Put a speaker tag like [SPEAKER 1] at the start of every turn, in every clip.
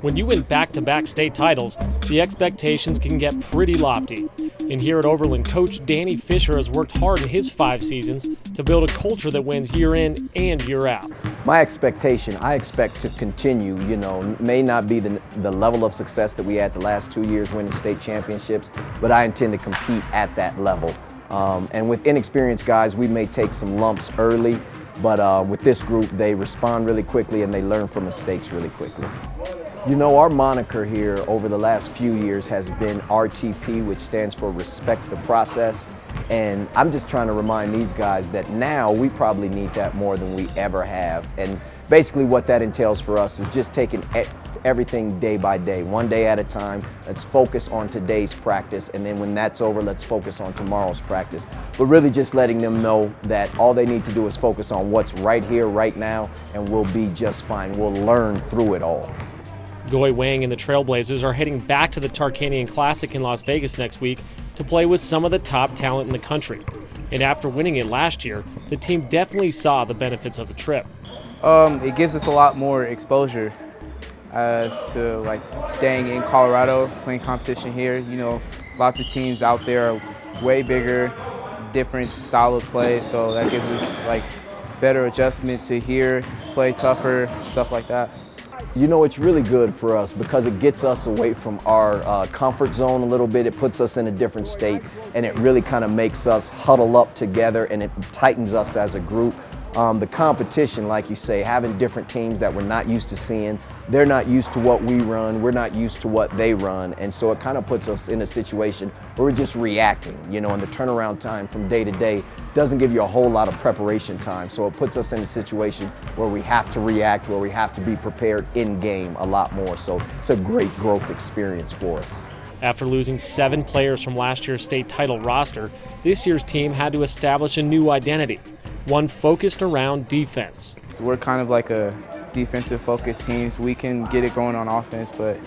[SPEAKER 1] When you win back-to-back state titles, the expectations can get pretty lofty. And here at Overland, Coach Danny Fisher has worked hard in his 5 seasons to build a culture that wins year in and year out.
[SPEAKER 2] My expectation, I expect to continue, may not be the level of success that we had the last 2 years winning state championships, but I intend to compete at that level. And with inexperienced guys, we may take some lumps early, but with this group, they respond really quickly and they learn from mistakes really quickly. Our moniker here over the last few years has been RTP, which stands for Respect the Process. And I'm just trying to remind these guys that now we probably need that more than we ever have. And basically what that entails for us is just taking everything day by day, one day at a time. Let's focus on today's practice, and then when that's over, let's focus on tomorrow's practice. But really just letting them know that all they need to do is focus on what's right here, right now, and we'll be just fine. We'll learn through it all.
[SPEAKER 1] Goy Wang and the Trailblazers are heading back to the Tarkanian Classic in Las Vegas next week to play with some of the top talent in the country. And after winning it last year, the team definitely saw the benefits of the trip.
[SPEAKER 3] It gives us a lot more exposure as to staying in Colorado, playing competition here. Lots of teams out there are way bigger, different style of play, so that gives us better adjustment to here, play tougher, stuff like that.
[SPEAKER 2] It's really good for us because it gets us away from our comfort zone a little bit. It puts us in a different state, and it really kind of makes us huddle up together, and it tightens us as a group. The competition, like you say, having different teams that we're not used to seeing, they're not used to what we run, we're not used to what they run, and so it kind of puts us in a situation where we're just reacting, and the turnaround time from day to day doesn't give you a whole lot of preparation time, so it puts us in a situation where we have to react, where we have to be prepared in game a lot more, so it's a great growth experience for us.
[SPEAKER 1] After losing 7 players from last year's state title roster, this year's team had to establish a new identity, one focused around defense.
[SPEAKER 3] So we're kind of like a defensive focused team. We can get it going on offense, but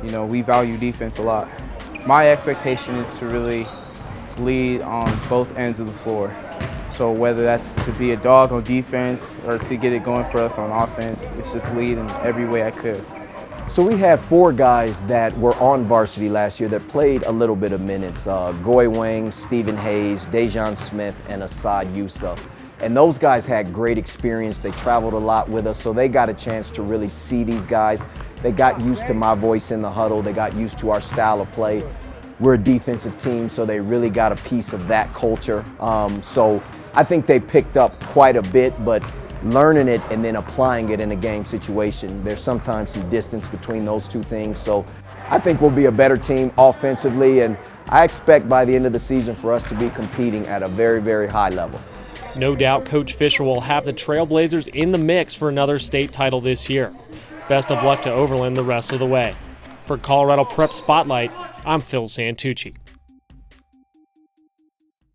[SPEAKER 3] we value defense a lot. My expectation is to really lead on both ends of the floor. So whether that's to be a dog on defense or to get it going for us on offense, it's just lead in every way I could.
[SPEAKER 2] So we had 4 guys that were on varsity last year that played a little bit of minutes. Goy Wang, Stephen Hayes, Dejan Smith, and Asad Yusuf. And those guys had great experience. They traveled a lot with us, so they got a chance to really see these guys. They got used to my voice in the huddle. They got used to our style of play. We're a defensive team, so they really got a piece of that culture. So I think they picked up quite a bit, but learning it and then applying it in a game situation, there's sometimes some distance between those two things. So I think we'll be a better team offensively, and I expect by the end of the season for us to be competing at a very, very high level.
[SPEAKER 1] No doubt Coach Fisher will have the Trailblazers in the mix for another state title this year. Best of luck to Overland the rest of the way. For Colorado Prep Spotlight, I'm Phil Santucci.